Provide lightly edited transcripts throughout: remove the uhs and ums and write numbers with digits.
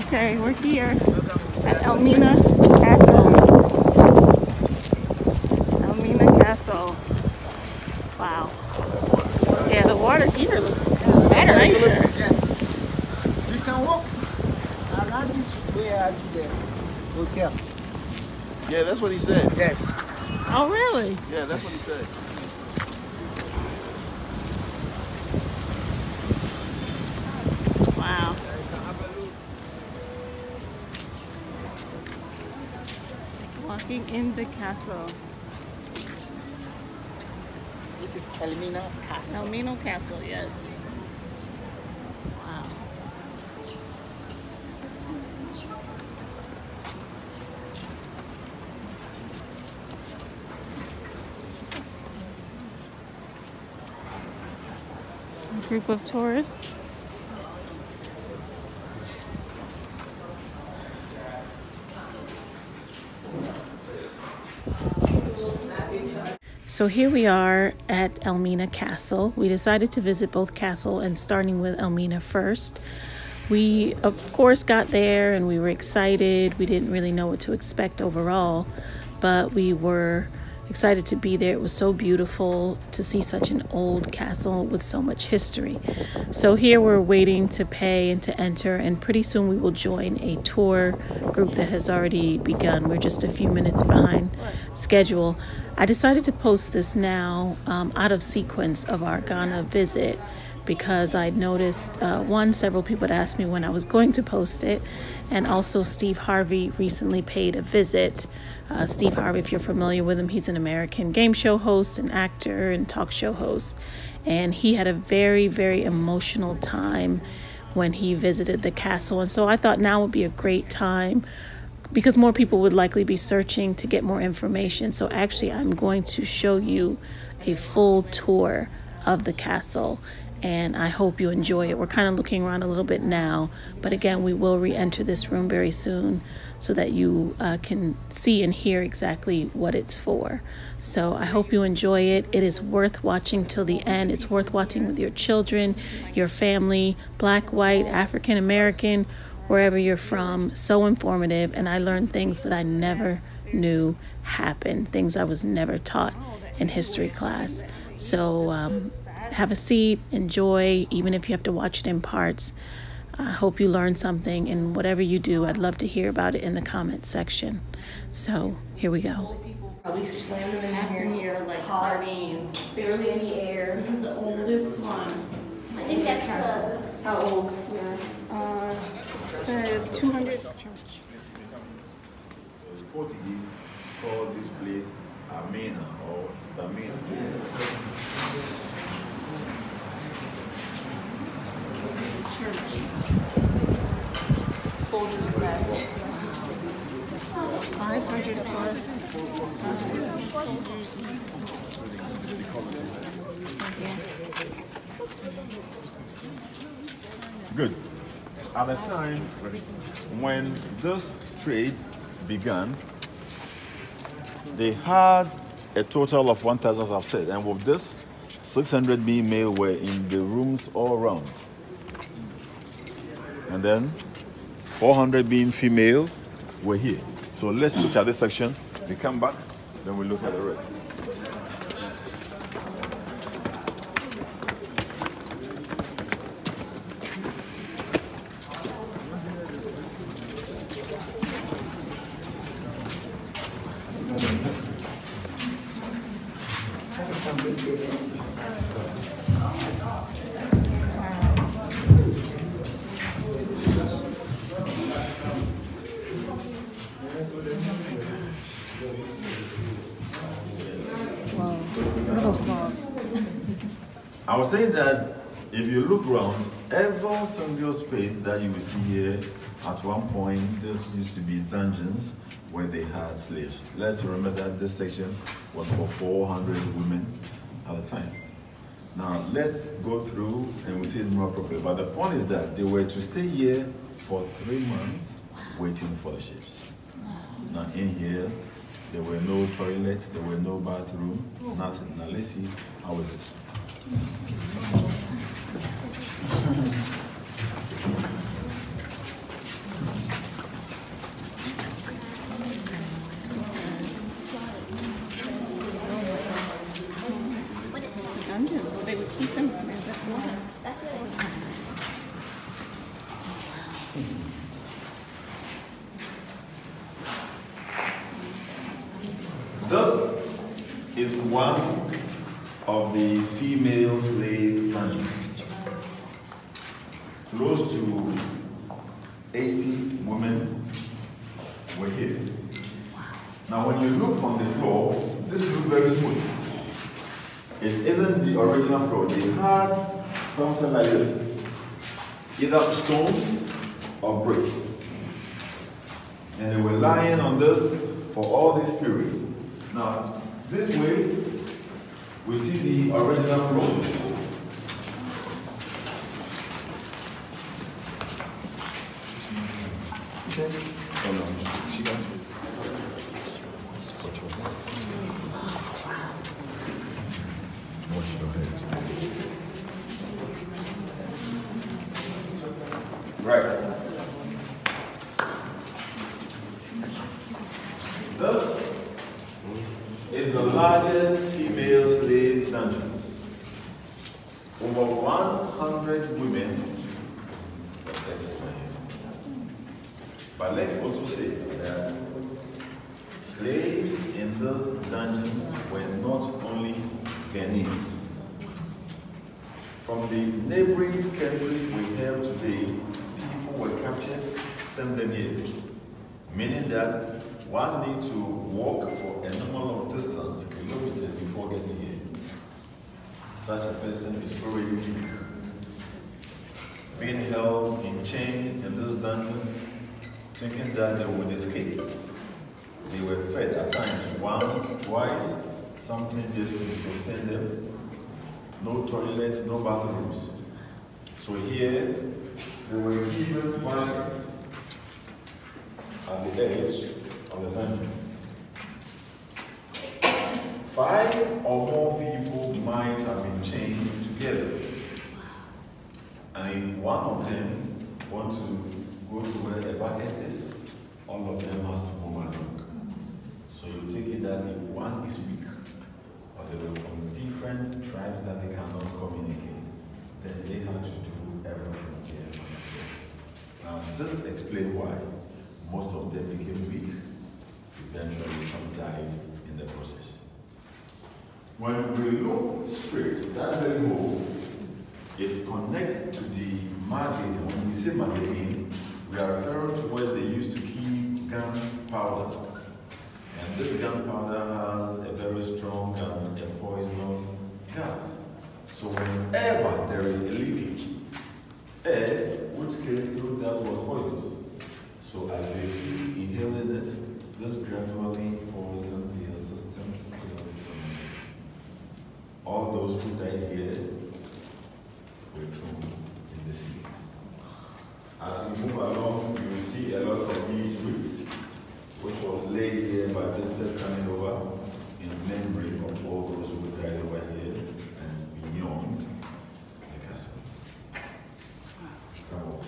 Okay, we're here at Elmina Castle. Elmina Castle. Wow. Yeah, the water here looks better, nicer. Yes. You can walk around this way to the hotel. Yeah, that's what he said. Yes. Oh, really? Yeah, that's what he said. Wow. Walking in the castle. This is Elmina Castle. Elmina Castle, yes. Wow. A group of tourists. So here we are at Elmina Castle. We decided to visit both castle and starting with Elmina first. We of course got there and we were excited. We didn't really know what to expect overall, but we were excited to be there. It was so beautiful to see such an old castle with so much history. So here we're waiting to pay and to enter, and pretty soon we will join a tour group that has already begun. We're just a few minutes behind schedule. I decided to post this now out of sequence of our Ghana visit, because I noticed, several people had asked me when I was going to post it, and also Steve Harvey recently paid a visit. Steve Harvey, if you're familiar with him, he's an American game show host, an actor, and talk show host, and he had a very, very emotional time when he visited the castle, and so I thought now would be a great time because more people would likely be searching to get more information. So actually, I'm going to show you a full tour of the castle, and I hope you enjoy it. We're kind of looking around a little bit now, but again, we will re-enter this room very soon so that you can see and hear exactly what it's for. So I hope you enjoy it. It is worth watching till the end. It's worth watching with your children, your family, black, white, African American, wherever you're from. So informative, and I learned things that I never knew happened, things I was never taught in history class. So have a seat, enjoy, even if you have to watch it in parts. I hope you learned something, and whatever you do, I'd love to hear about it in the comment section. So here we go. Probably slammed Acting here like sardines. barely any air. This is the oldest one. I think that's How old? Says 200. The Portuguese call this place Elmina or Elmina. This is the church. Soldiers' mess. 500 plus. Good. At the time when this trade began, they had a total of 1,000, as I've said, and with this, 600 being male were in the rooms all around. And then 400 being female were here. So let's look at this section. We come back, then we look at the rest. I was saying that if you look around, every single space that you will see here, at one point, this used to be dungeons where they had slaves. Let's remember that this section was for 400 women at a time. Now, let's go through and we'll see it more properly. But the point is that they were to stay here for 3 months waiting for the ships. Now, in here, there were no toilets, there were no bathroom, nothing. Now, let's see how is it. dungeon. Well, they would keep them, Samantha. That's really fun. This is one of the female slave dungeons. Close to 80 women were here. Now when you look on the floor, this looks very smooth. It isn't the original floor. They had something like this, either stones or bricks. And they were lying on this for all this period. Now, this way, we see the original floor. Oh no, she got me. Watch your head. Right. This is the largest female slave dungeons. Over 100 women were kept here. But let me also say that slaves in these dungeons were not only Ghanaians. From the neighboring countries we have today, people were captured, sent them here. Meaning that one needs to walk for a number of distance, kilometers, before getting here. Such a person is already weak. Being held in chains in these dungeons, thinking that they would escape. They were fed at times once, twice, something just to sustain them. No toilets, no bathrooms. So here, they were given blankets at the edge of the dungeons. 5 or more people might have been chained together. And if one of them wants to go to where the bucket is, all of them has to move along. So you take it that if one is weak, or they were from different tribes that they cannot communicate, then they have to do everything here. Now this explains why most of them became weak. Eventually some died in the process. When we look straight, that very hole, it connects to the magazine. When we say magazine, we are referring to where they used to keep gunpowder. And this gunpowder has a very strong and a poisonous gas. So whenever there is a leakage, air which came through that was poisonous. So as they keep inhaling it, this gradually poisoned their system. All those who died here were thrown in the sea. As we move along, you will see a lot of these roots, which was laid here by visitors coming over in memory of all those who died over here and beyond the castle. Come on.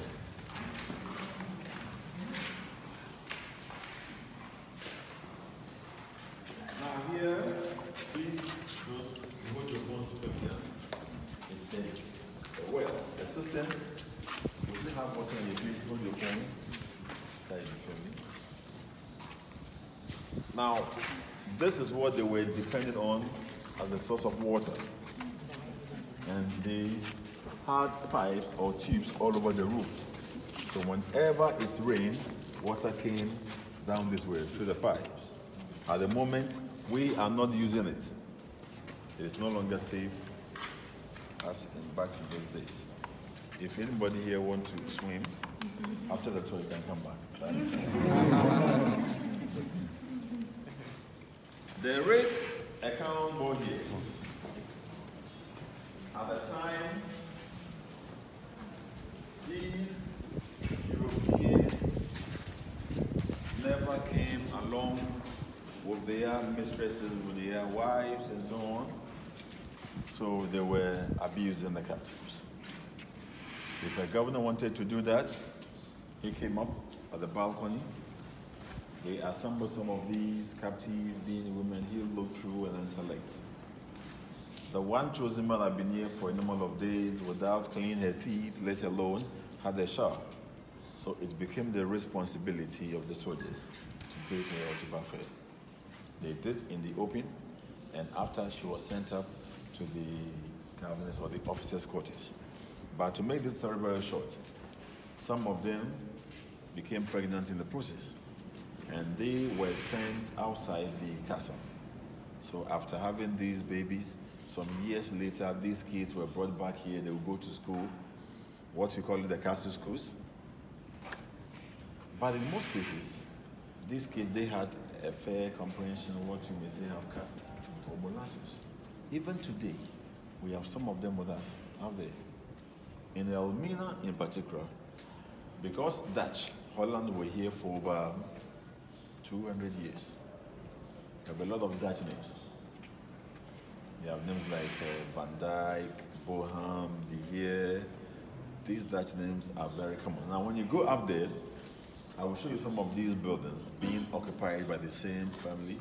Now here, please just hold your phones to the well, the system, we still have water in the place, hold your phone. Now, this is what they were dependent on as a source of water. And they had pipes or tubes all over the roof. So whenever it rained, water came down this way through the pipes. At the moment, we are not using it. It is no longer safe as back in those days. If anybody here wants to swim, after the tour you can come back. There is a cannon board here. At the time, these Europeans never came along with their mistresses, with their wives and so on. So they were abusing the captives. If the governor wanted to do that, he came up at the balcony. They assembled some of these captives, being women. He'll look through and then select. The one chosen man had been here for a number of days without cleaning her teeth, let alone had a shower. So it became the responsibility of the soldiers to bathe her or to bath her. They did in the open, and after she was sent up to the cabinets or the officers' quarters. But to make this story very short, some of them became pregnant in the process, and they were sent outside the castle. So after having these babies, some years later, these kids were brought back here. They would go to school, what we call it the castle schools. But in most cases, these kids, they had a fair comprehension of what you may say of caste or mulattoes. Even today, we have some of them with us out there. In Elmina in particular, because Dutch, Holland were here for over 200 years. We have a lot of Dutch names. You have names like Van Dyke, Boham, De Heer. These Dutch names are very common. Now, when you go up there, I will show you some of these buildings being occupied by the same family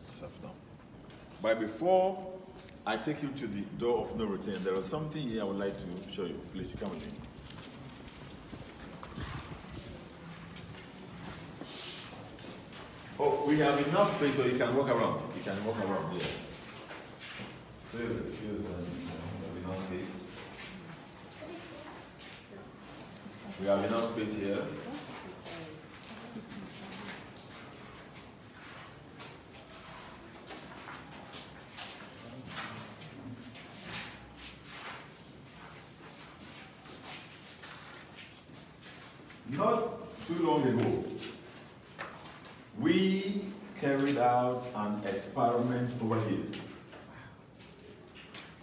as I've done. But before I take you to the door of no return, there is something here I would like to show you. Please, you come with me. Oh, we have enough space so you can walk around. You can walk around here. We have enough space. We have enough space here. Not too long ago, we carried out an experiment over here.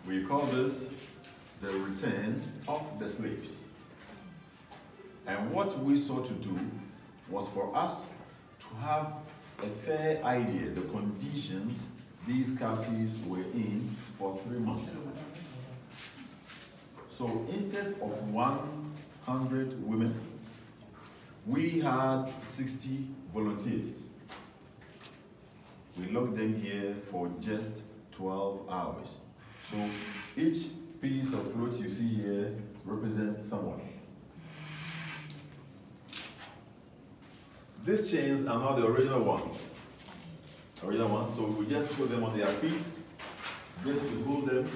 We call this the return of the slaves. And what we sought to do was for us to have a fair idea the conditions these captives were in for 3 months. So instead of 100 women, we had 60 volunteers. We locked them here for just 12 hours. So each piece of clothes you see here represents someone. These chains are not the original ones. So we just put them on their feet, just to hold them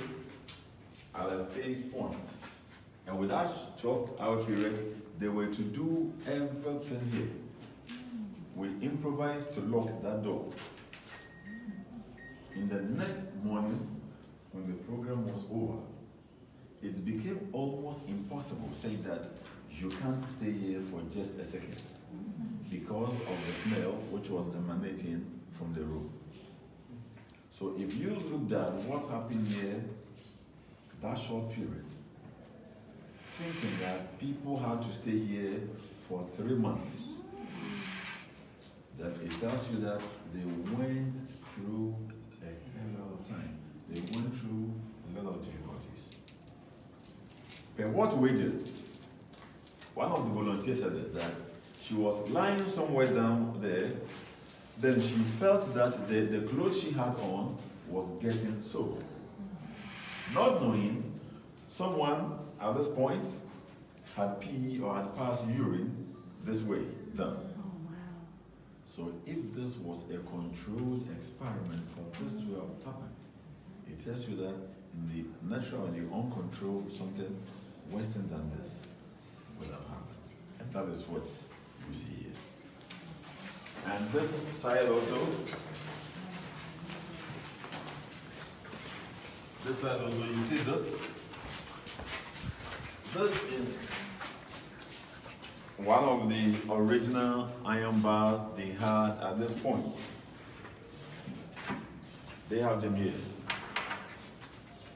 at a face point. And with that 12-hour period, they were to do everything here. We improvised to lock that door. In the next morning, when the program was over, it became almost impossible to say that you can't stay here for just a second because of the smell which was emanating from the room. So if you looked at what happened here, that short period, thinking that people had to stay here for 3 months, that it tells you that they went through a hell lot of time. They went through a lot of difficulties. But what we did, one of the volunteers said that she was lying somewhere down there, then she felt that the clothes she had on was getting soaked. Not knowing, someone at this point had pee or had passed urine this way, down. Oh, wow. So if this was a controlled experiment for this to have happened, it tells you that in the natural and the uncontrolled, something worse than this will have happened. And that is what you see here. And this side also, you see this? This is one of the original iron bars they had at this point. They have them here.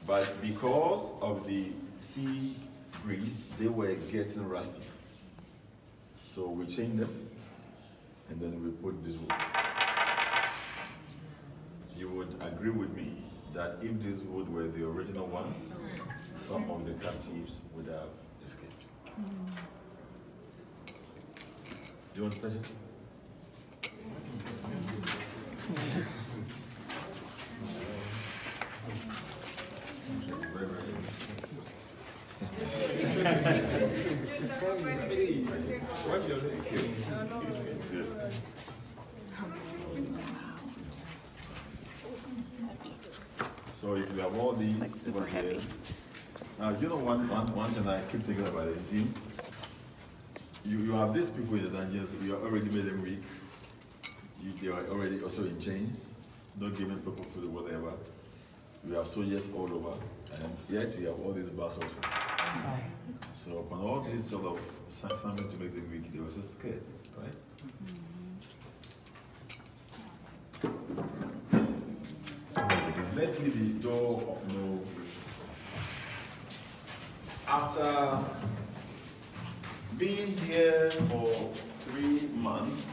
But because of the sea breeze, they were getting rusty. So we changed them, and then we put this wood. You would agree with me that if this wood were the original ones, some of the captives would have escaped. Do you want to touch it? So if you have all these, Like super heavy. Now you know one thing I keep thinking about it. You see, you have these people in the dungeons. You already made them weak. They are already also in chains, not giving proper food or whatever. We have soldiers all over, and yet we have all these bars also. So upon all these sort of something to make them weak, they were so scared, right? Let's see the door of no. After being here for 3 months,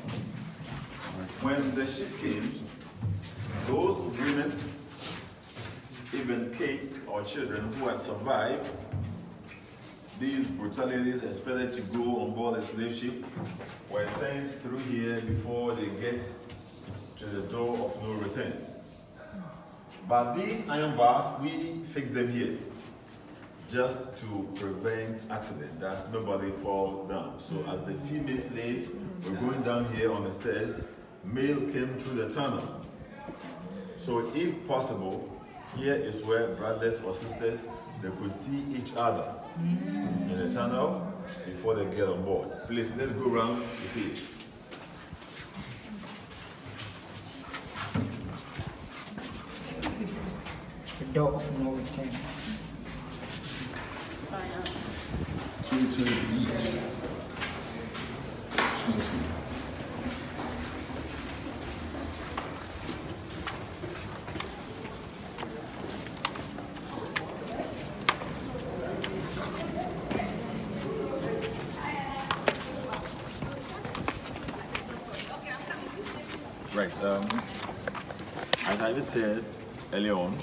when the ship came, those women, even kids or children who had survived these brutalities, expected to go on board a slave ship, were sent through here before they get to the door of no return. But these iron bars, we fix them here just to prevent accident, that nobody falls down. So as the female slaves were going down here on the stairs, male came through the tunnel. So if possible, here is where brothers or sisters, they could see each other in the tunnel before they get on board. Please, let's go around to see it. The door of no return. Right. As I just said earlier on,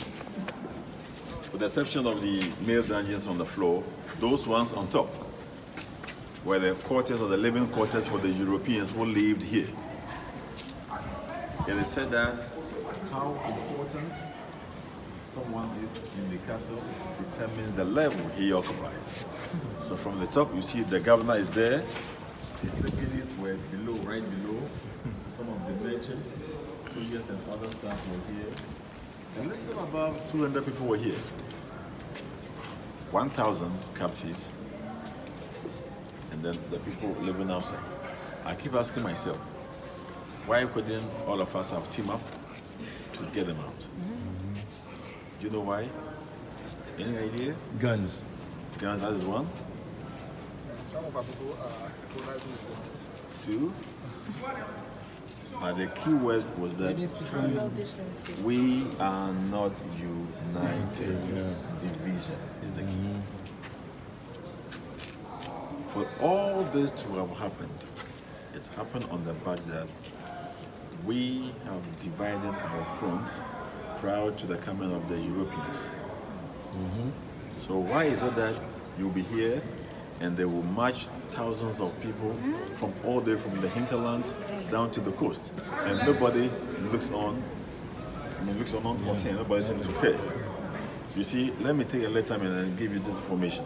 with the exception of the male dungeons on the floor, those ones on top were the quarters or the living quarters for the Europeans who lived here. It is said that how important someone is in the castle determines the level he occupies. So from the top, you see the governor is there. His deputies were below, right below. Some of the merchants, soldiers and other staff were here. A little above 200 people were here. 1,000 captives, and then the people living outside. I keep asking myself, why couldn't all of us have teamed up to get them out? Do you know why? Any idea? Guns. Guns, that is one. Some of our people are polarizing. Two. The key word was that we are not united. Division is the key. For all this to have happened, it's happened on the back that we have divided our front prior to the coming of the Europeans. So why is it that you'll be here and they will march thousands of people from all the way from the hinterlands down to the coast, and nobody looks on? Or saying nobody seems to care. You see, let me take a little time and give you this information.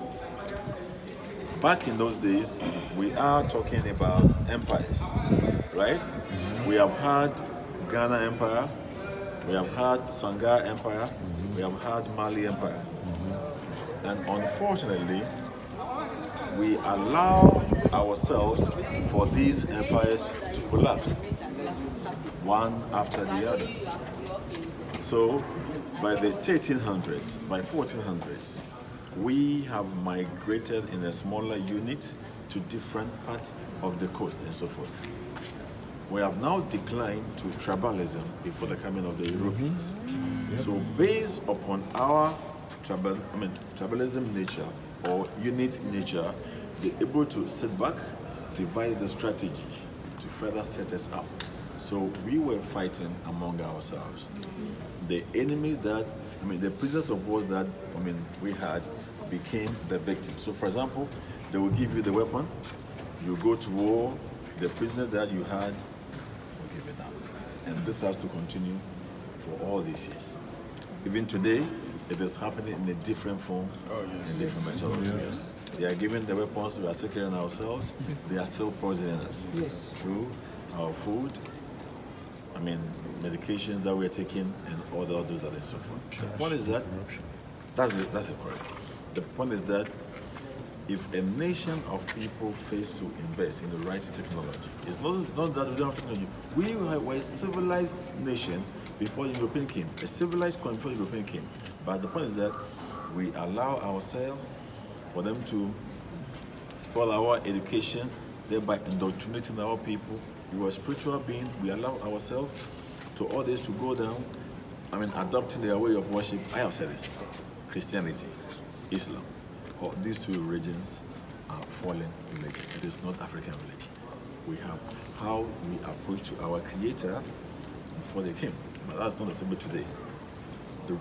Back in those days, we are talking about empires, right? We have had Ghana Empire, we have had Sangar Empire, we have had Mali Empire. And unfortunately, we allow ourselves for these empires to collapse, one after the other. So by the 1300s, by 1400s, we have migrated in a smaller unit to different parts of the coast and so forth. We have now declined to tribalism before the coming of the Europeans. So based upon our tribalism nature or unit nature, they're able to sit back, devise the strategy to further set us up. So we were fighting among ourselves. The enemies that, the prisoners of war that, we had became the victims. So for example, they will give you the weapon, you go to war, the prisoner that you had will give it up. And this has to continue for all these years. Even today, it is happening in a different form, in different method altogether. Yes. They are given the weapons, we are securing ourselves, they are still poisoning us. Yes. Through our food, I mean, medications that we're taking, and all the others that are so forth. The point is that, that's it correct. The point is that if a nation of people fails to invest in the right technology, it's not that we don't have technology. We were a civilized nation before the European came, a civilized country before the European came. But the point is that we allow ourselves for them to spoil our education, thereby indoctrinating our people. We are spiritual beings. We allow ourselves to all this to go down. I mean, adopting their way of worship. I have said this: Christianity, Islam, these two religions are fallen religion. It is not African religion. We have how we approach to our Creator before they came. But that's not the same way today.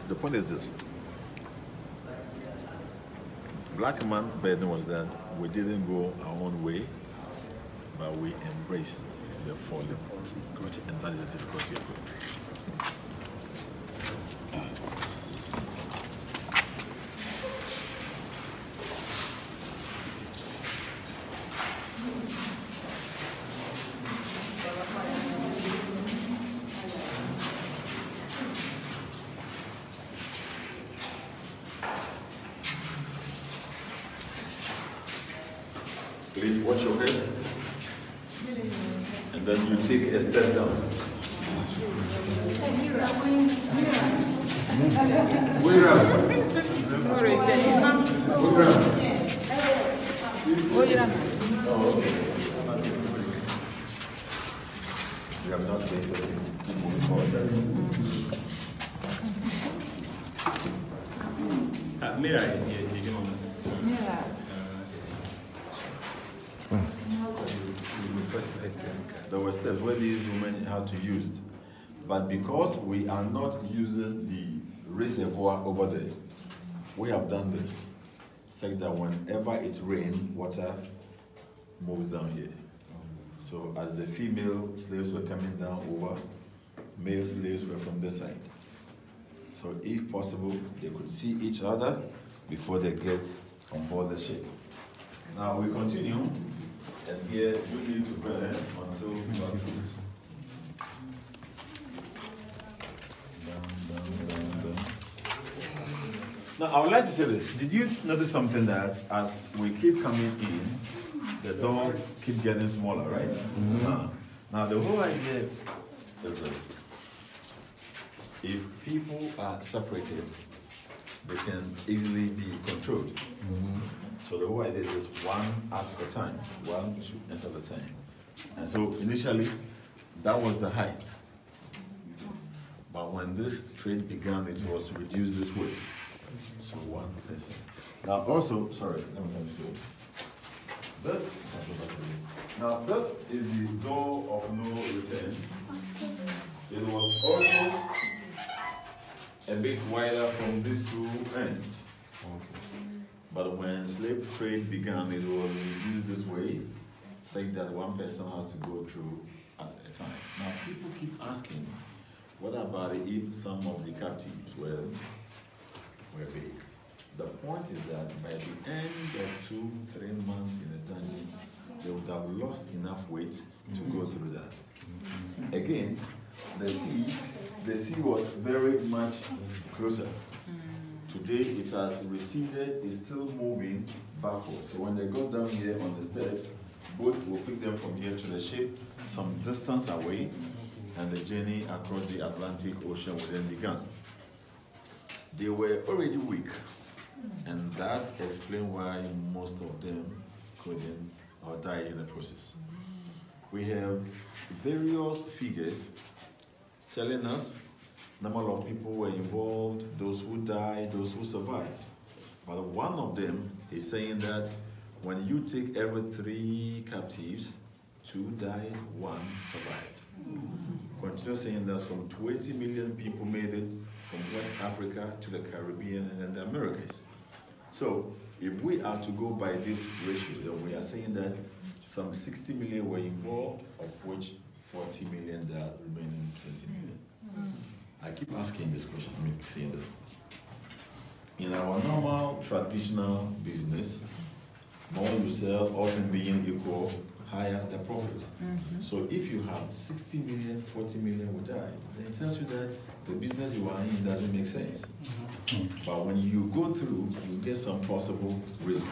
The point is this: Black man burden was that we didn't go our own way, but we embraced the fallen culture, and that is the difficulty of going through. Please watch your head, and then you take a step down. We have not space, so keep moving forward. There were steps where these women had to use it. But because we are not using the reservoir over there, we have done this, such that whenever it rains, water moves down here. So as the female slaves were coming down over, male slaves were from this side. So if possible, they could see each other before they get on board the ship. Now we continue. And here you need to burn until you are through. Down. Now I would like to say this. Did you notice something that as we keep coming in, the doors keep getting smaller, right? Mm-hmm. Now the whole idea is this. If people are separated, they can easily be controlled. Mm-hmm. So the whole idea is one at a time, one at a time. And so initially, that was the height. But when this trade began, it was reduced this way. So one person. Now also, sorry, let me show you. This, now this is the door of no return. It was also a bit wider from these two ends. But when slave trade began, it was reduced this way, saying that one person has to go through at a time. Now, people keep asking, what about if some of the captives were big? The point is that by the end of 2-3 months in the dungeon, they would have lost enough weight to go through that. Again, the sea was very much closer. Today it has receded, it's still moving backwards. So when they go down here on the steps, boats will pick them from here to the ship, some distance away, and the journey across the Atlantic Ocean will then begin. They were already weak, and that explains why most of them couldn't or died in the process. We have various figures telling us number of people were involved, those who died, those who survived. But one of them is saying that when you take every 3 captives, 2 died, 1 survived. Continue saying that some 20 million people made it from West Africa to the Caribbean and then the Americas. So if we are to go by this ratio, then we are saying that some 60 million were involved, of which 40 million died, remaining 20 million. I keep asking this question, saying this. in our normal traditional business, more you sell, all things being equal, higher the profit. So if you have 60 million, 40 million will die, then it tells you that the business you are in doesn't make sense. But when you go through, you get some possible reasons.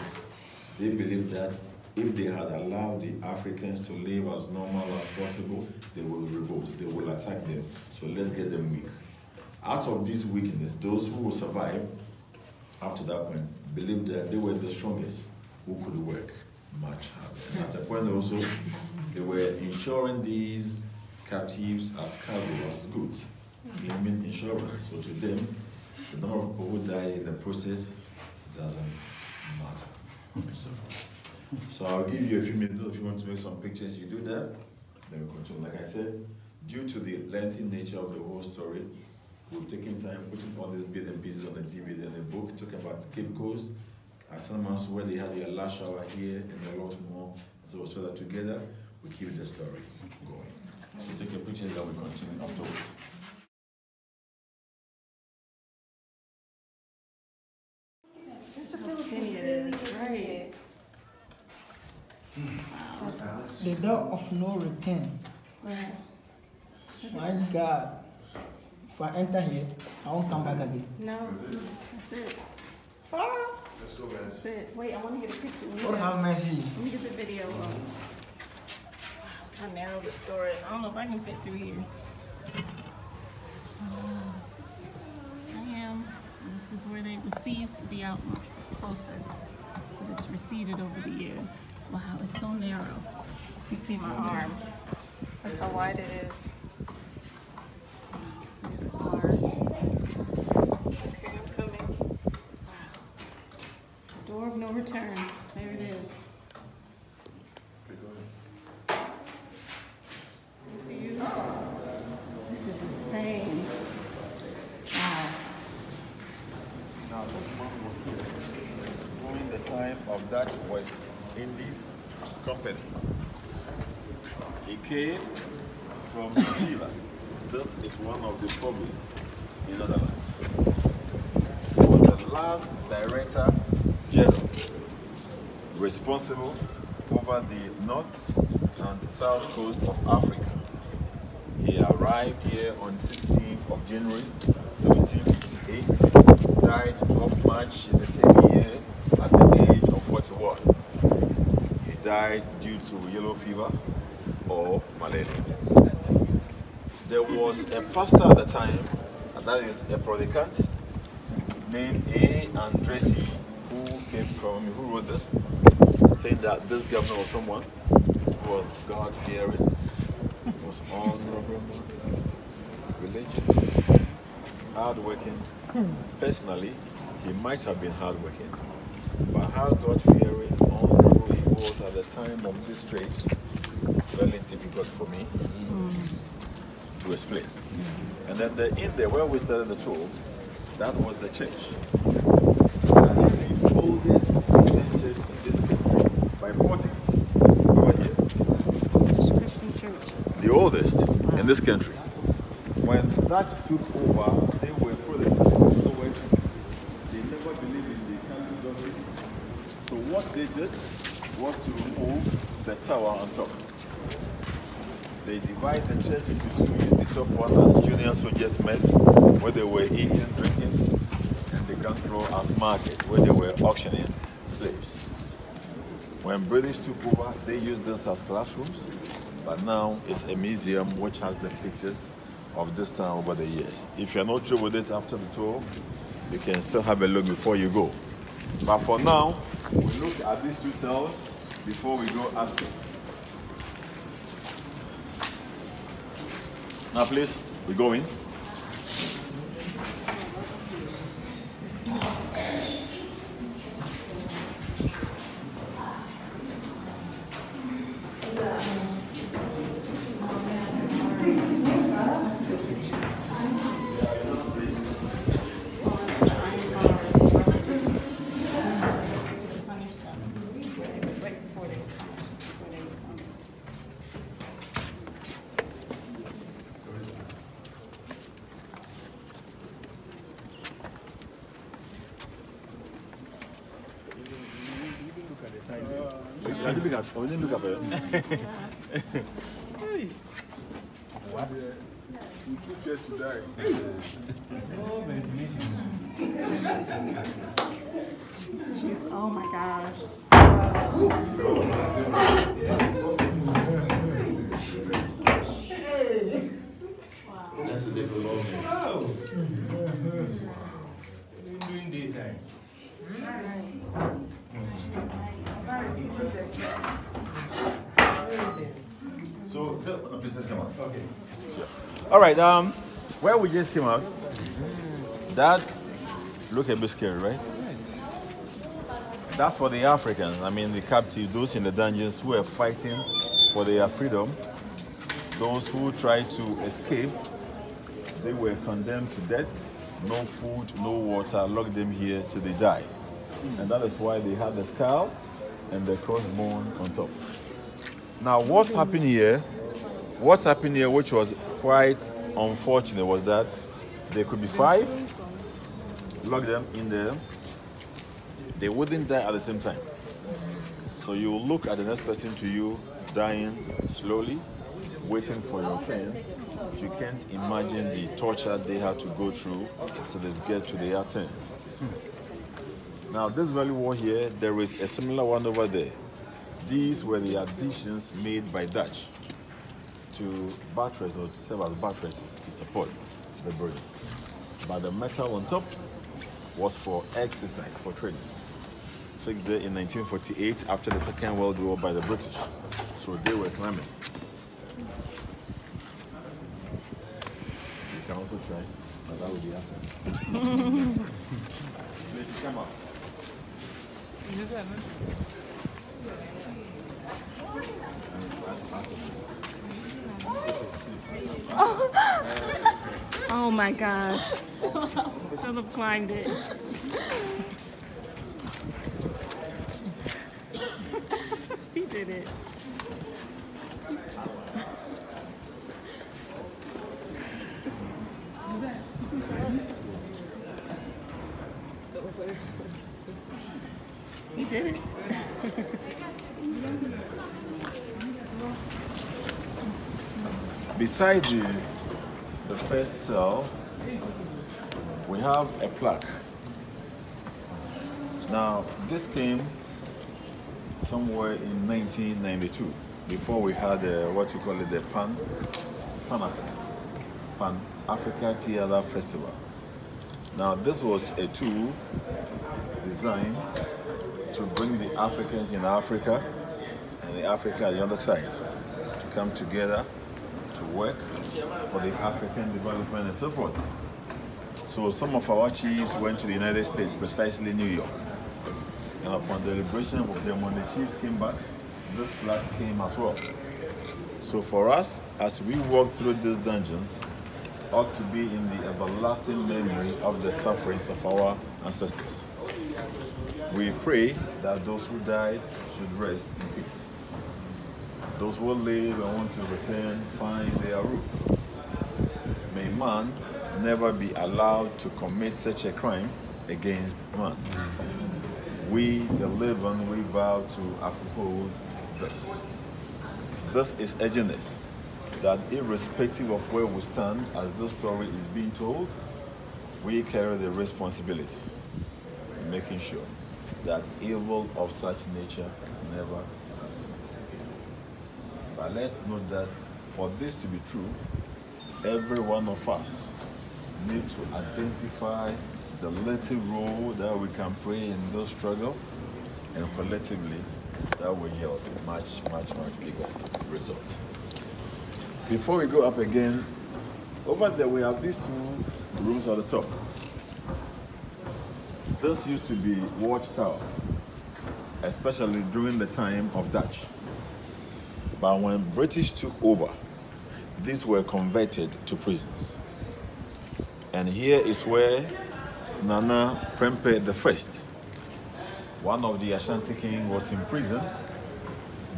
They believe that if they had allowed the Africans to live as normal as possible, they will revolt, they will attack them. So let's get them weak. Out of this weakness, those who will survive up to that point believed that they were the strongest who could work much harder. At a point also, they were insuring these captives as cargo, as goods, claiming insurance. So to them, the number of people who die in the process doesn't matter. So I'll give you a few minutes if you want to make some pictures. You do that, then we continue. Like I said, due to the lengthy nature of the whole story, we've taken time putting all these bits and pieces on the DVD and the book, talking about Cape Coast, Asanas, where they had their last shower here, and a lot more. So that together, we keep the story going. So take a picture that we continue afterwards. How skinny it is, right? The door of no return. Yes. My God. If I enter here, I won't come back again. No, that's it. That's it. Wait, I want to get a picture. Lord have mercy. Let me get the video. Wow, how narrow the store is. I don't know if I can fit through here. I am. And this is where the sea used to be out closer, but it's receded over the years. Wow, it's so narrow. You see my arm. That's how wide it is. There's the cars. Okay, I'm coming. Wow. Door of no return. There it is. To you. This is insane. Wow. Now, this man was here during the time of Dutch West Indies Company. He came from New Zealand. This is one of the provinces in Netherlands. He was the last director general responsible over the north and south coast of Africa. He arrived here on 16th of January 1758, died 12th March in the same year at the age of 41. He died due to yellow fever or malaria. There was a pastor at the time, and that is a predicant, named A. Andresi, who wrote this, saying that this governor was someone who was God-fearing, was honorable, religious, hard-working. Personally, he might have been hard-working, but how God-fearing, honorable he was at the time of this trade, it's very difficult for me to explain. And then the inn there where we started the tour, that was the church. And it's the oldest Christian church in this country by Portuguese. Over here. Christian church. The oldest in this country. When Dutch took over, they were Protestants. So they never believed in the Catholic doctrine. So what they did was to remove the tower on top. They divide the church into two. Use the top one as junior soldiers' mess, where they were eating, drinking, and the ground floor as market, where they were auctioning slaves. When British took over, they used this as classrooms, but now it's a museum which has the pictures of this town over the years. If you're not sure with it after the tour, you can still have a look before you go. But for now, we look at these two cells before we go upstairs. Now please, we go in. look up here. What? We put here to die. She's, oh my gosh. That's a different moment. Oh! Doing daytime. So the business come out. Okay. All right. Where we just came out, that look a bit scary, right? That's for the Africans. I mean, the captives, those in the dungeons who are fighting for their freedom. Those who tried to escape, they were condemned to death. No food, no water, locked them here till they die. And that is why they had the skull and the crossbone on top. Now, what happened here, which was quite unfortunate, was that there could be 5, lock them in there, they wouldn't die at the same time. So you look at the next person to you, dying slowly, waiting for your turn. You can't imagine the torture they had to go through till they get to their turn. Now, this very wall here, there is a similar one over there. These were the additions made by Dutch to buttress or to serve as buttresses to support the building. But the metal on top was for exercise, for training. Fixed there in 1948 after the Second World War by the British. So they were climbing. You can also try, but that will be after. Let's come up. Oh my gosh. Philip climbed it. He did it. He did it. Beside the first cell, we have a plaque. Now, this came somewhere in 1992, before we had what we call it the Pan-Africa Theater Festival. Now, this was a tool designed to bring the Africans in Africa and the Africa at the other side to come together to work for the African development and so forth. So some of our chiefs went to the United States, precisely New York. And upon the liberation of them, when the chiefs came back, this flag came as well. So for us, as we walk through these dungeons, ought to be in the everlasting memory of the sufferings of our ancestors. We pray that those who died should rest in peace. Those who live and want to return find their roots. May man never be allowed to commit such a crime against man. We, the living, we vow to uphold this. This is urgentness, that irrespective of where we stand as this story is being told, we carry the responsibility in making sure that evil of such nature never. But let's note that for this to be true, every one of us needs to identify the little role that we can play in this struggle, and collectively that will yield much, much, much bigger results. Before we go up again, over there we have these 2 rooms at the top. This used to be watchtower, especially during the time of Dutch. But when British took over, these were converted to prisons. And here is where Nana Prempeh I, one of the Ashanti kings, was imprisoned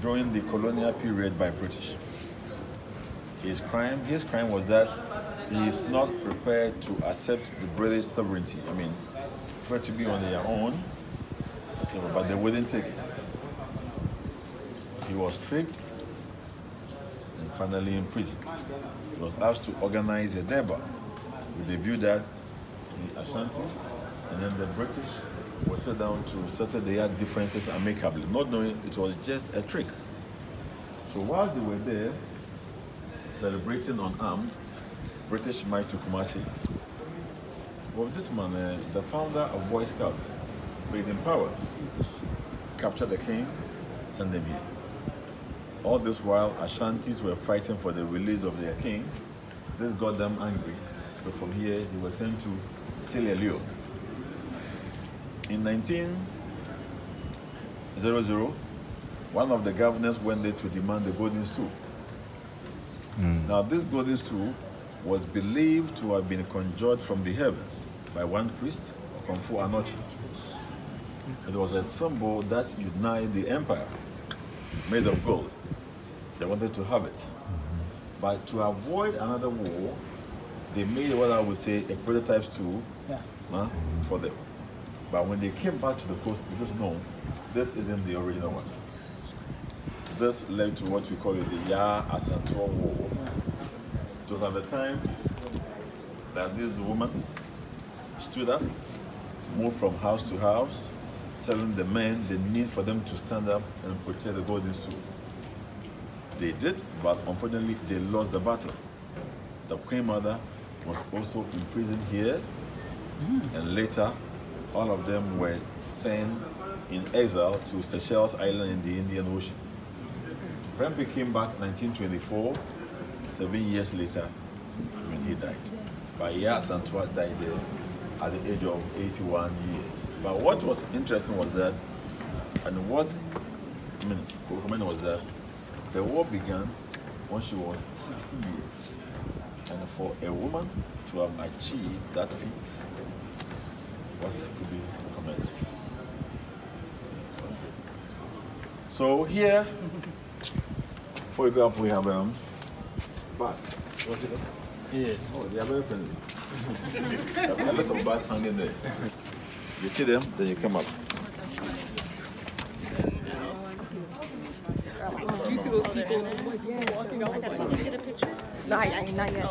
during the colonial period by British. His crime was that he is not prepared to accept the British sovereignty. I mean, prefer to be on their own, but they wouldn't take it. he was tricked and finally imprisoned. He was asked to organize a deba with the view that the Ashantis and then the British would sit down to settle their differences amicably, not knowing it was just a trick. So while they were there, celebrating unarmed, British might to Kumasi, well, this man, the founder of Boy Scouts, made him power, capture the king, send him here. All this while, Ashantis were fighting for the release of their king. This got them angry. So from here, they were sent to Sierra Leone. In 1900, one of the governors went there to demand the Golden Stool. Now, this Golden Stool was believed to have been conjured from the heavens by one priest, Konfu Anochi. It was a symbol that united the empire, made of gold. They wanted to have it. But to avoid another war, they made what I would say a prototype stool for them. But when they came back to the coast, because no, this isn't the original one. This led to what we call it the Ya Asantua War. It was at the time that this woman stood up, moved from house to house, telling the men the need for them to stand up and protect the Golden Stool. They did, but unfortunately they lost the battle. The Queen Mother was also imprisoned here, and later all of them were sent in exile to Seychelles Island in the Indian Ocean. Prempeh came back in 1924, 7 years later when he died. But Asantua died there at the age of 81 years. But what was interesting was that, and what recommended was that the war began when she was 60 years. And for a woman to have achieved that feat, what could be recommended? So here, for example, we have bats. What's it? Yeah. Oh, they are very friendly. There are lots of bats hanging there. You see them, then you come up. You see those people walking out? Did you get a picture? Not yet. Sorry. Get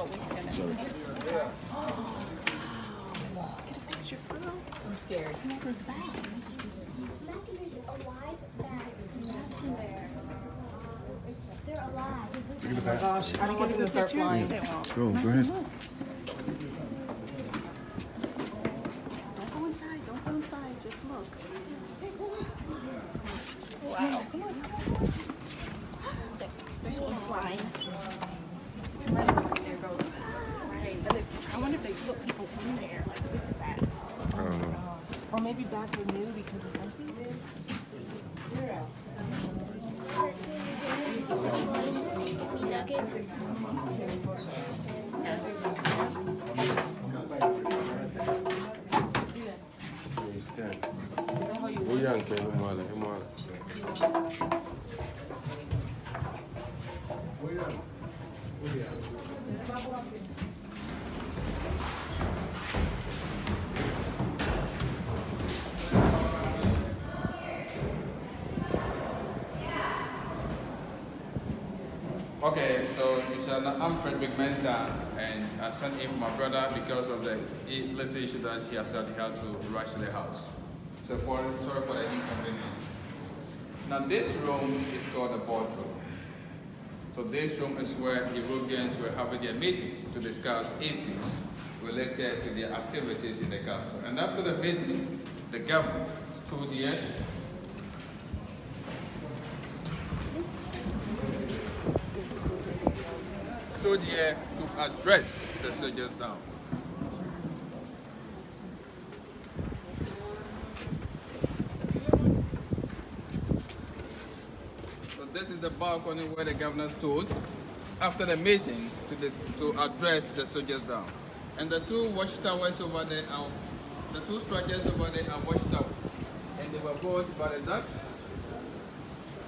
a picture, girl. I'm scared. Those bags. Nothing is alive bags. Nothing there. They're alive. Oh my gosh, I don't want them to start flying. Go ahead. Don't go inside. Don't go inside. Just look. Wow. Come on. There's one flying. There goes. I wonder if they put people in there, like with the bats. I don't know. Or maybe bats are new because it's empty. Nuggets. Okay, so I'm Frederick Mensah, and I sent in for my brother because of the little issue that he has said he had to rush to the house. So sorry for the inconvenience. Now this room is called the Boardroom. So this room is where Europeans were having their meetings to discuss issues related to their activities in the castle. And after the meeting, the governor stood here. Stood here to address the soldiers down. So this is the balcony where the governor stood after the meeting to address the soldiers down. And the two watchtowers over there are, the two structures over there are watchtowers. And they were built by the Dutch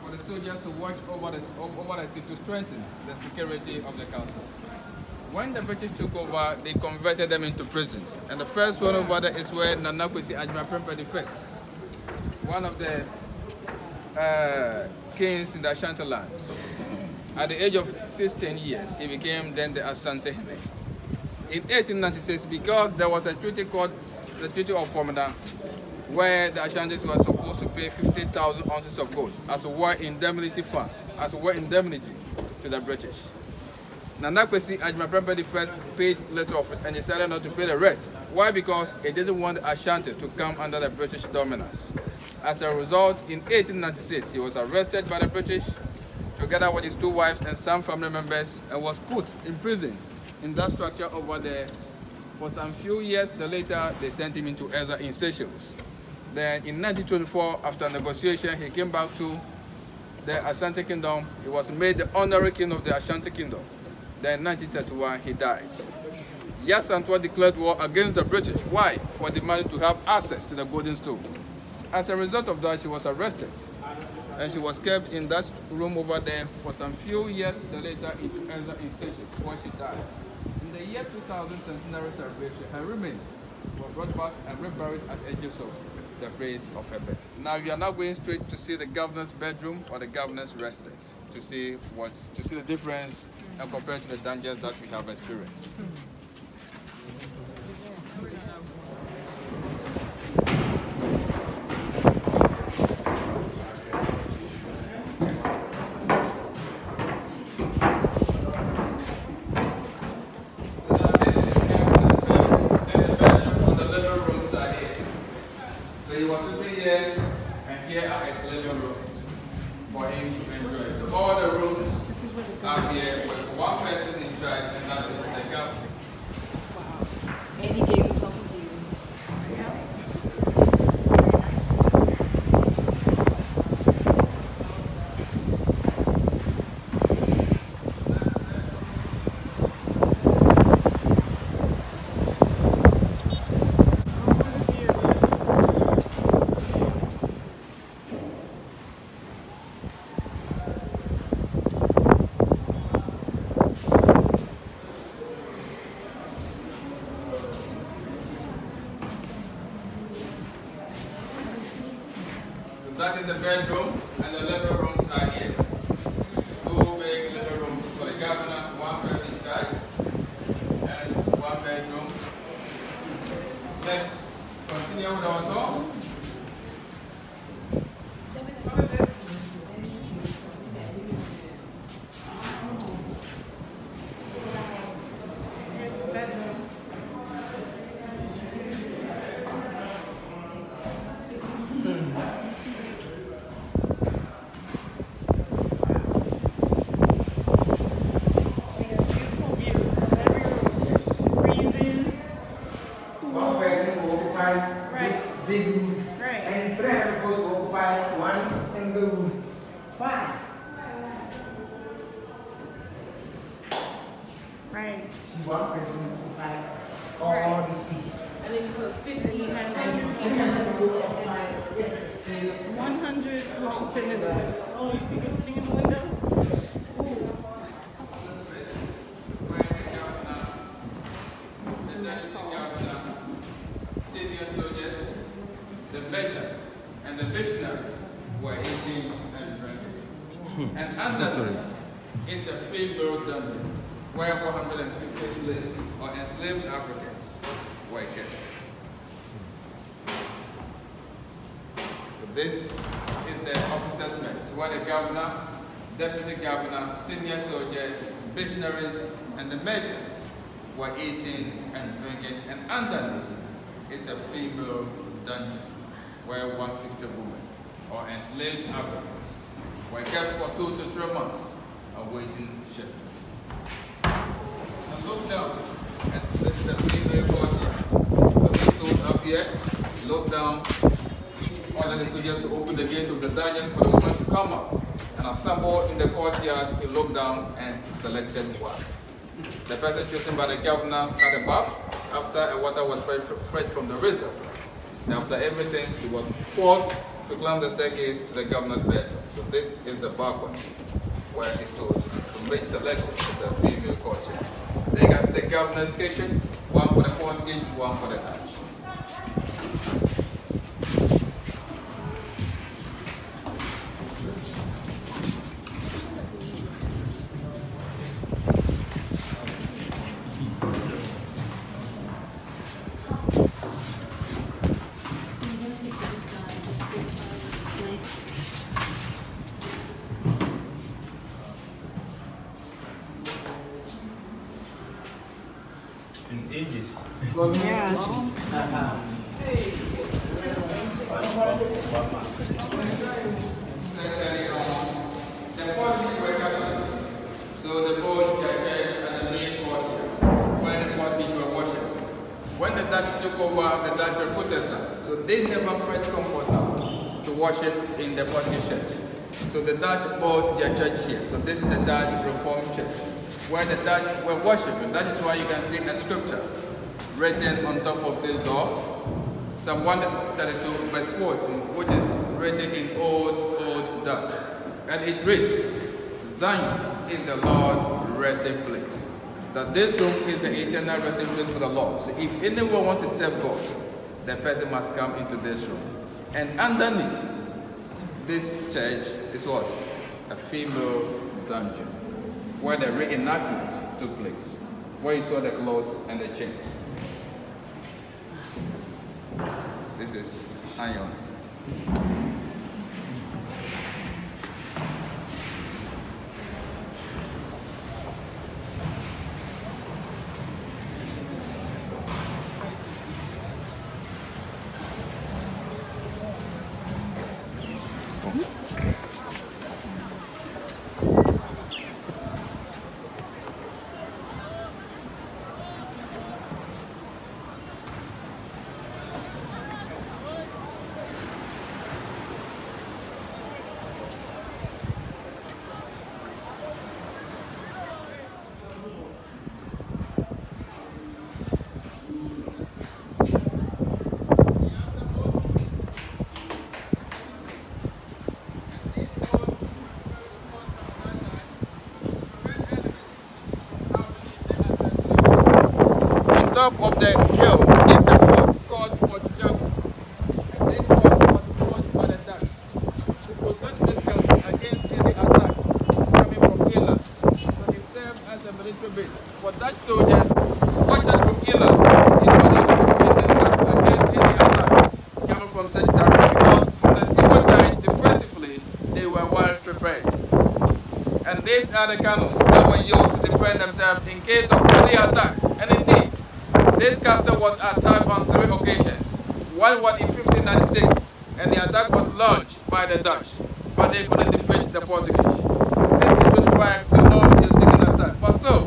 for the soldiers to watch over the city to strengthen the security of the castle. When the British took over, they converted them into prisons. And the first one over there is where Nana Kwesi Ajima Prempeh the first, one of the kings in the Ashanti land. At the age of 16 years, he became then the Ashanti Hene. In 1896, because there was a treaty called the Treaty of Formida, where the Ashantis were supposed to pay 50,000 ounces of gold as a war indemnity fund, as a war indemnity to the British. Nana Kwesi Ajmaprempe the first paid little of it and decided not to pay the rest. Why? Because he didn't want the Ashantis to come under the British dominance. As a result, in 1896, he was arrested by the British together with his 2 wives and some family members and was put in prison in that structure over there. For some few years later, they sent him into exile in Seychelles. Then in 1924, after negotiation, he came back to the Ashanti Kingdom. He was made the honorary king of the Ashanti Kingdom. Then in 1931, he died. Yasantua declared war against the British. Why? For demanding to have access to the Golden Stool. As a result of that, she was arrested. And she was kept in that room over there for some few years later into exile in Seychelles, where she died. In the year 2000 centenary celebration, her remains were brought back and reburied at Ejiso, the place of her birth. Now we are now going straight to see the governor's bedroom or the governor's residence to see the difference and compared to the dangers that we have experienced. That is the bedroom, and the living rooms are here. 2 big living rooms for the governor, 1 person in charge, and 1 bedroom. Let's continue with our tour. Here's the bedroom. Big room, and 3 are supposed to occupy 1 single room. Why? Right. 1 person occupy all the space. And then you put 50 and 100. Oh, she's sitting in the window. Oh, you see her sitting in the window? And the missionaries were eating and drinking. And under this is a female dungeon where 150 slaves or enslaved Africans were kept. This is the officers' mess where the governor, deputy governor, senior soldiers, missionaries, and the merchants were eating and drinking. And underneath is a female dungeon where 150 women or enslaved Africans were kept for 2 to 3 months awaiting shipment. Now look down, as this is a female courtyard. So he stood up here, look down, ordered the soldiers to open the gate of the dungeon for the women to come up. And assembled in the courtyard, he looked down and selected one. The person chosen by the governor had a bath after a water was fresh from the reservoir. And after everything, he was forced to climb the staircase to the governor's bedroom. So this is the balcony where he stood to make selections of the female courtyard. Then you can see the governor's kitchen, 1 for the Portuguese, 1 for the Dutch. The Portuguese were Catholics. So the Portuguese Church and the main court here, where the Portuguese were worshipped. When the Dutch took over, the Dutch were Protestants. So they never felt comfortable to worship in the Portuguese Church. So the Dutch bought their church here. So this is the Dutch Reformed Church, where the Dutch were worshipping. That is why you can see a scripture written on top of this door. Psalm 132 verse 14, which is written in old Dutch. And it reads, Zion is the Lord's resting place. That this room is the eternal resting place for the Lord. So if anyone wants to serve God, the person must come into this room. And underneath this church is what? A female dungeon, where the reenactment took place, where you saw the clothes and the chains. This is iron. Top of the hill is a fort called Fort Jago. And this fort was built by the Dutch to protect this castle against any attack coming from England. So it served as a military base for Dutch soldiers watchers from England in order to defend this castle against any attack coming from such territory, because from the seaward side, defensively, they were well prepared. And these are the cannons that were used to defend themselves in case of any attack. And indeed, this castle was attacked on 3 occasions. One was in 1596, and the attack was launched by the Dutch, but they couldn't defeat the Portuguese. 1625, they launched the second attack, but still,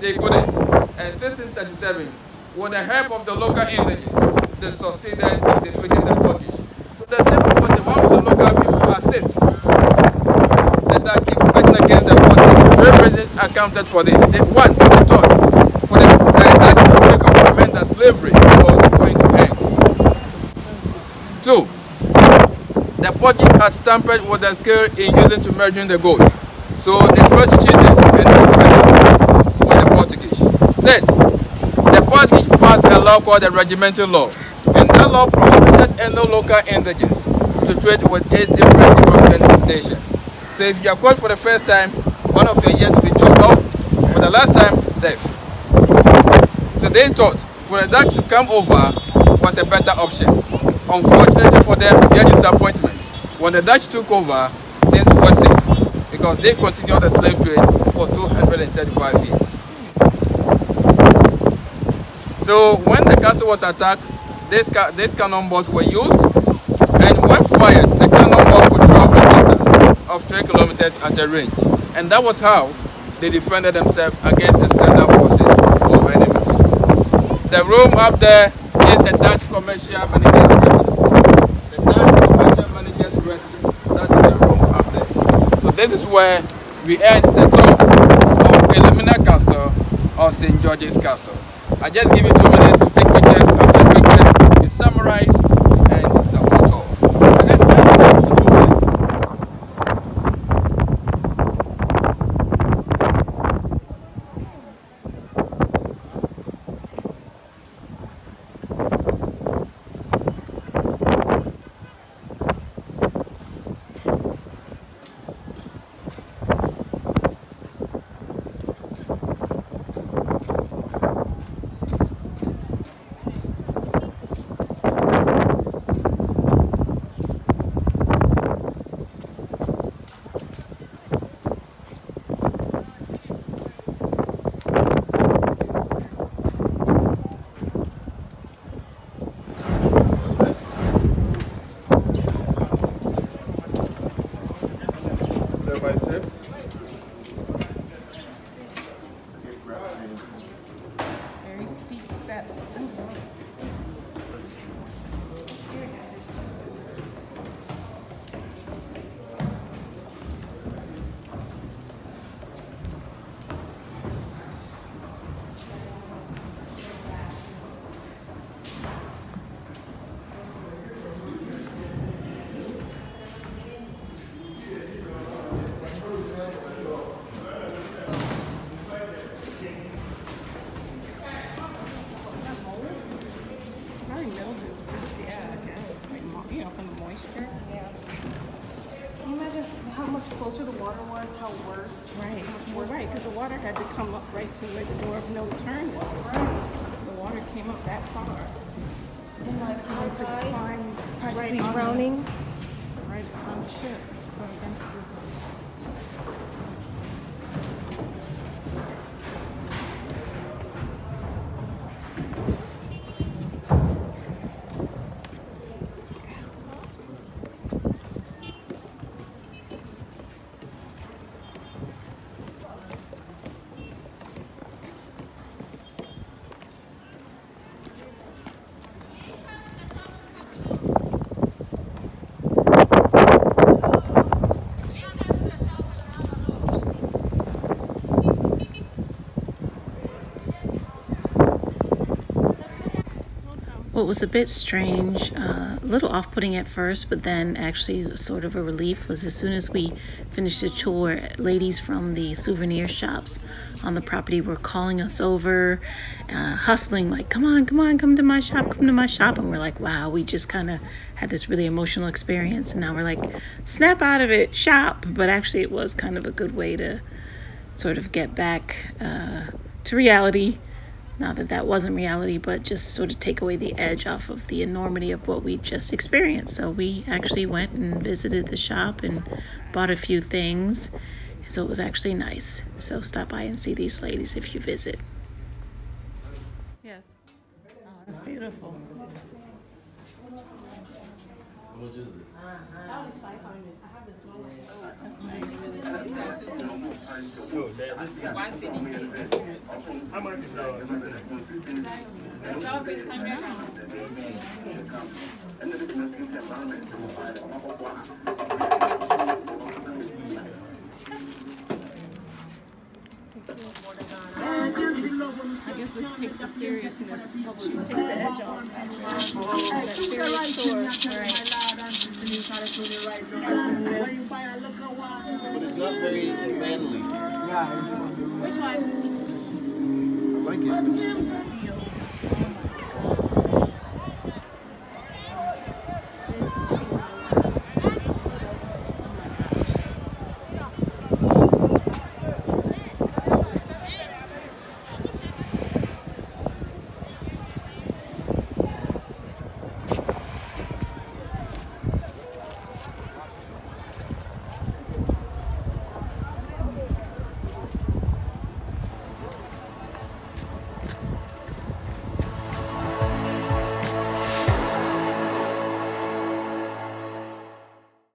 they couldn't. And 1637, with the help of the local indigents, they succeeded in defeating the Portuguese. So the simple question, why would the local people assist the Dutch in fighting against the Portuguese? 3 reasons accounted for this. One, they thought, for the Dutch to take over meant that slavery was going to end. 2, the Portuguese had tampered with the skill in using to merging the gold. So they first cheated and defended with the Portuguese. 3rd, the Portuguese passed a law called the regimental law. And that law prohibited any local indigents to trade with 8 different European nations. So if you are caught for the first time, one of your ears will be chopped off, for the last time, death. So they thought for the Dutch to come over was a better option. Unfortunately for them, to get disappointment. When the Dutch took over, things worsened because they continued the slave trade for 235 years. So when the castle was attacked, these cannonballs were used, and when fired, the cannonball could travel a distance of 3 kilometers at a range. And that was how they defended themselves against external forces or enemies. The room up there is the Dutch commercial manager's residence. The Dutch commercial manager's residence. That is the room up there. So this is where we end the tour of Elmina Castle or St. George's Castle. I just give you 2 minutes to take pictures. After pictures, we summarize and the whole tour. by step. Very steep steps. Very mildewed. Yeah, I guess. Like, you know, from the moisture. Yeah. Can you imagine how much closer the water was, how worse? Right. Well, right, because the water had to come up right to where the door of no return was. Right. So the water came up that far. And like high tide, Climb practically right drowning. Right on the ship. Or against the... What was a bit strange, a little off-putting at first, but then actually sort of a relief, was as soon as we finished the tour, ladies from the souvenir shops on the property were calling us over, hustling like, come on, come to my shop, come to my shop. And we're like, wow, we just kind of had this really emotional experience. And now we're like, snap out of it, shop. But actually it was kind of a good way to sort of get back to reality. Not that that wasn't reality, but just sort of take away the edge off of the enormity of what we just experienced. So we actually went and visited the shop and bought a few things. So it was actually nice. So stop by and see these ladies if you visit. Yes. Oh, that's beautiful. How much is it? That was 500. I have this one. Oh, that's nice. How much is I guess this takes the seriousness, helps you take the edge off. That serious tour. But it's not very manly. Yeah, it's for you. Which one? I like it. Feels. Oh my